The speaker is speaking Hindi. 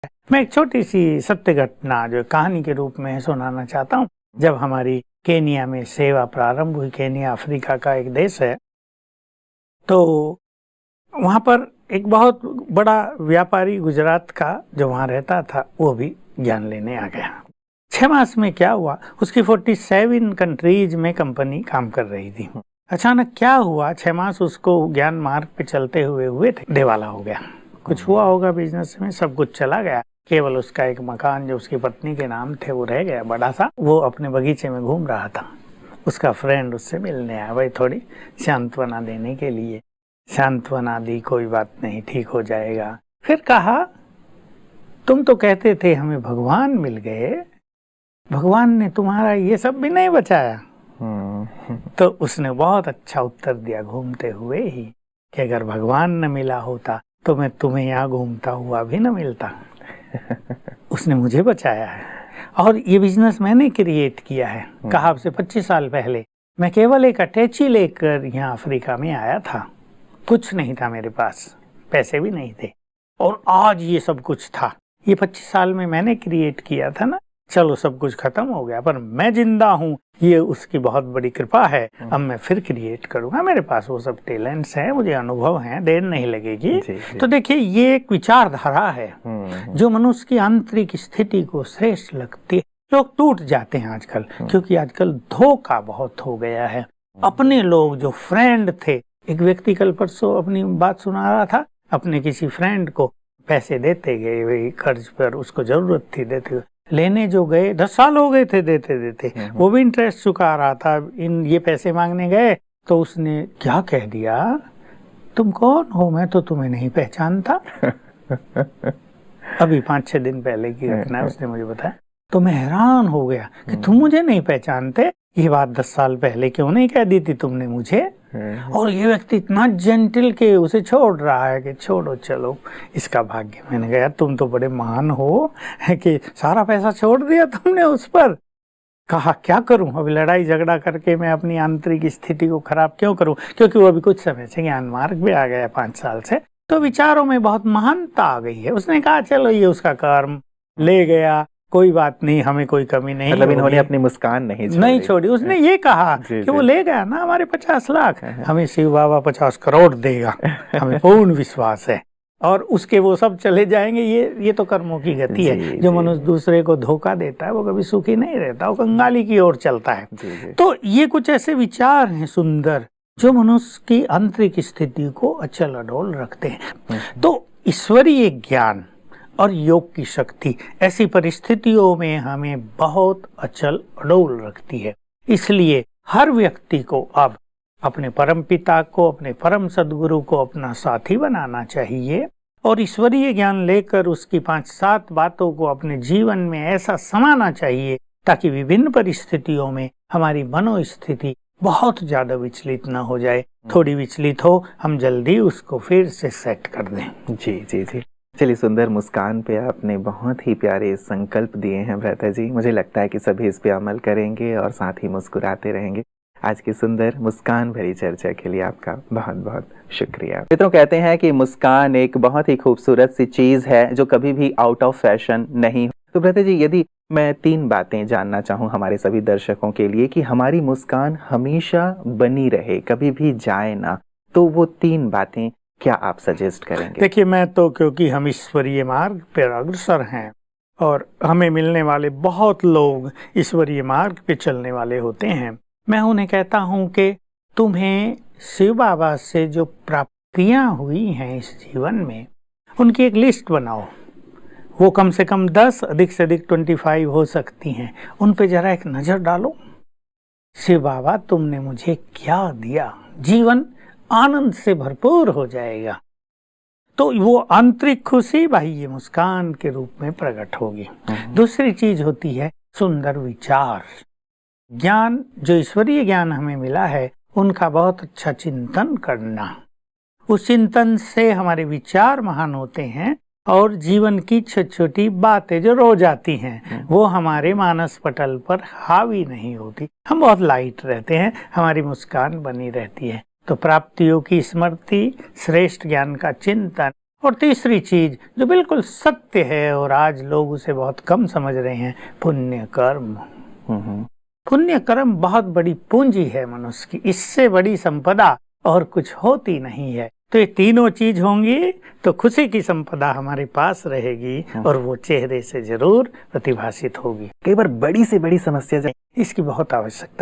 मैं एक छोटी सी सत्य घटना जो कहानी के रूप में सुनाना चाहता हूँ। जब हमारी केनिया में सेवा प्रारंभ हुई, केनिया अफ्रीका का एक देश है, तो वहाँ पर एक बहुत बड़ा व्यापारी गुजरात का जो वहाँ रहता था, वो भी ज्ञान लेने आ गया। 6 मास में क्या हुआ, उसकी 47 कंट्रीज में कंपनी काम कर रही थी। अचानक क्या हुआ, 6 मास उसको ज्ञान मार्ग पे चलते हुए थे, दिवाला हो गया। कुछ हुआ होगा बिजनेस में, सब कुछ चला गया, केवल उसका एक मकान जो उसकी पत्नी के नाम थे वो रह गया, बड़ा सा। वो अपने बगीचे में घूम रहा था, उसका फ्रेंड उससे मिलने आया, भाई थोड़ी सांत्वना देने के लिए। सांत्वना दी, कोई बात नहीं, ठीक हो जाएगा। फिर कहा, तुम तो कहते थे हमें भगवान मिल गए, भगवान ने तुम्हारा ये सब भी नहीं बचाया। तो उसने बहुत अच्छा उत्तर दिया घूमते हुए ही, कि अगर भगवान न मिला होता तो मैं तुम्हें यहाँ घूमता हुआ भी न मिलता। उसने मुझे बचाया है, और ये बिजनेस मैंने क्रिएट किया है। कहा आपसे 25 साल पहले मैं केवल एक अटैची लेकर यहाँ अफ्रीका में आया था, कुछ नहीं था मेरे पास, पैसे भी नहीं थे, और आज ये सब कुछ था। ये 25 साल में मैंने क्रिएट किया था ना। चलो सब कुछ खत्म हो गया, पर मैं जिंदा हूँ, ये उसकी बहुत बड़ी कृपा है। अब मैं फिर क्रिएट करूंगा, मेरे पास वो सब टैलेंट्स हैं, मुझे अनुभव हैं, देर नहीं लगेगी। तो देखिए, ये एक विचारधारा है जो मनुष्य की आंतरिक स्थिति को श्रेष्ठ लगती है। लोग टूट जाते हैं आजकल, क्योंकि आजकल धोखा बहुत हो गया है। अपने लोग जो फ्रेंड थे, एक व्यक्ति कल परसों अपनी बात सुना रहा था, अपने किसी फ्रेंड को पैसे देते गए, वही कर्ज पर, उसको जरूरत थी, देते गए, लेने जो गए 10 साल हो गए थे देते देते, वो भी इंटरेस्ट चुका रहा था। ये पैसे मांगने गए तो उसने क्या कह दिया, तुम कौन हो, मैं तो तुम्हें नहीं पहचानता। अभी 5-6 दिन पहले की घटना है, उसने मुझे बताया। तो मैं हैरान हो गया कि तुम मुझे नहीं पहचानते, ये बात 10 साल पहले क्यों नहीं कह दी थी तुमने मुझे। और ये व्यक्ति इतना जेंटल के उसे छोड़ रहा है कि छोड़ो, चलो इसका भाग्य। मैंने कहा, तुम तो बड़े महान हो कि सारा पैसा छोड़ दिया तुमने उस पर। कहा, क्या करूं, अभी लड़ाई झगड़ा करके मैं अपनी आंतरिक स्थिति को खराब क्यों करूं, क्योंकि वो अभी कुछ समय से ज्ञान मार्ग पे आ गया, 5 साल से, तो विचारों में बहुत महानता आ गई है। उसने कहा, चलो ये उसका कर्म ले गया, कोई बात नहीं, हमें कोई कमी नहीं। मतलब इन्होंने अपनी मुस्कान नहीं छोड़ी। उसने ये कहा कि वो ले गया ना हमारे 50 लाख, हमें शिव बाबा 50 करोड़ देगा, हमें पूर्ण विश्वास है, और उसके वो सब चले जाएंगे। ये तो कर्मों की गति है। जो मनुष्य दूसरे को धोखा देता है वो कभी सुखी नहीं रहता, वो कंगाली की ओर चलता है। तो ये कुछ ऐसे विचार हैं सुंदर, जो मनुष्य की आंतरिक स्थिति को अचल अडोल रखते हैं। तो ईश्वरीय ज्ञान और योग की शक्ति ऐसी परिस्थितियों में हमें बहुत अचल अडोल रखती है। इसलिए हर व्यक्ति को अब अपने परम पिता को, अपने परम सद्गुरु को अपना साथी बनाना चाहिए, और ईश्वरीय ज्ञान लेकर उसकी 5-7 बातों को अपने जीवन में ऐसा समाना चाहिए, ताकि विभिन्न परिस्थितियों में हमारी मनोस्थिति बहुत ज्यादा विचलित न हो जाए। थोड़ी विचलित हो, हम जल्दी उसको फिर से सेट कर दें। जी जी जी। चलिए, सुंदर मुस्कान पे आपने बहुत ही प्यारे संकल्प दिए हैं भ्राता जी। मुझे लगता है कि सभी इस पे अमल करेंगे और साथ ही मुस्कुराते रहेंगे। आज की सुंदर मुस्कान भरी चर्चा के लिए आपका बहुत बहुत शुक्रिया। मित्रों, कहते हैं कि मुस्कान एक बहुत ही खूबसूरत सी चीज है जो कभी भी आउट ऑफ फैशन नहीं। तो भ्राता जी, यदि मैं 3 बातें जानना चाहूँ हमारे सभी दर्शकों के लिए कि हमारी मुस्कान हमेशा बनी रहे, कभी भी जाए ना, तो वो 3 बातें क्या आप सजेस्ट करेंगे? देखिए, मैं तो, क्योंकि हम ईश्वरीय मार्ग पर अग्रसर हैं और हमें मिलने वाले बहुत लोग ईश्वरीय मार्ग पे चलने वाले होते हैं, मैं उन्हें कहता हूँ कि तुम्हें शिव बाबा से जो प्राप्तियाँ हुई हैं इस जीवन में, उनकी एक लिस्ट बनाओ। वो कम से कम 10, अधिक से अधिक 25 हो सकती हैं। उन पे जरा एक नज़र डालो। शिव बाबा, तुमने मुझे क्या दिया? जीवन आनंद से भरपूर हो जाएगा। तो वो आंतरिक खुशी बाह्य मुस्कान के रूप में प्रकट होगी। दूसरी चीज होती है सुंदर विचार। ज्ञान, जो ईश्वरीय ज्ञान हमें मिला है, उनका बहुत अच्छा चिंतन करना। उस चिंतन से हमारे विचार महान होते हैं, और जीवन की छोटी छोटी बातें जो रोज आती हैं वो हमारे मानस पटल पर हावी नहीं होती। हम बहुत लाइट रहते हैं, हमारी मुस्कान बनी रहती है। तो प्राप्तियों की स्मृति, श्रेष्ठ ज्ञान का चिंतन और तीसरी चीज जो बिल्कुल सत्य है और आज लोग उसे बहुत कम समझ रहे हैं, पुण्य कर्म। पुण्य कर्म बहुत बड़ी पूंजी है मनुष्य की, इससे बड़ी संपदा और कुछ होती नहीं है। तो ये तीनों चीज होंगी तो खुशी की संपदा हमारे पास रहेगी और वो चेहरे से जरूर प्रतिभाषित होगी। कई बार बड़ी से बड़ी समस्या इसकी बहुत आवश्यकता है।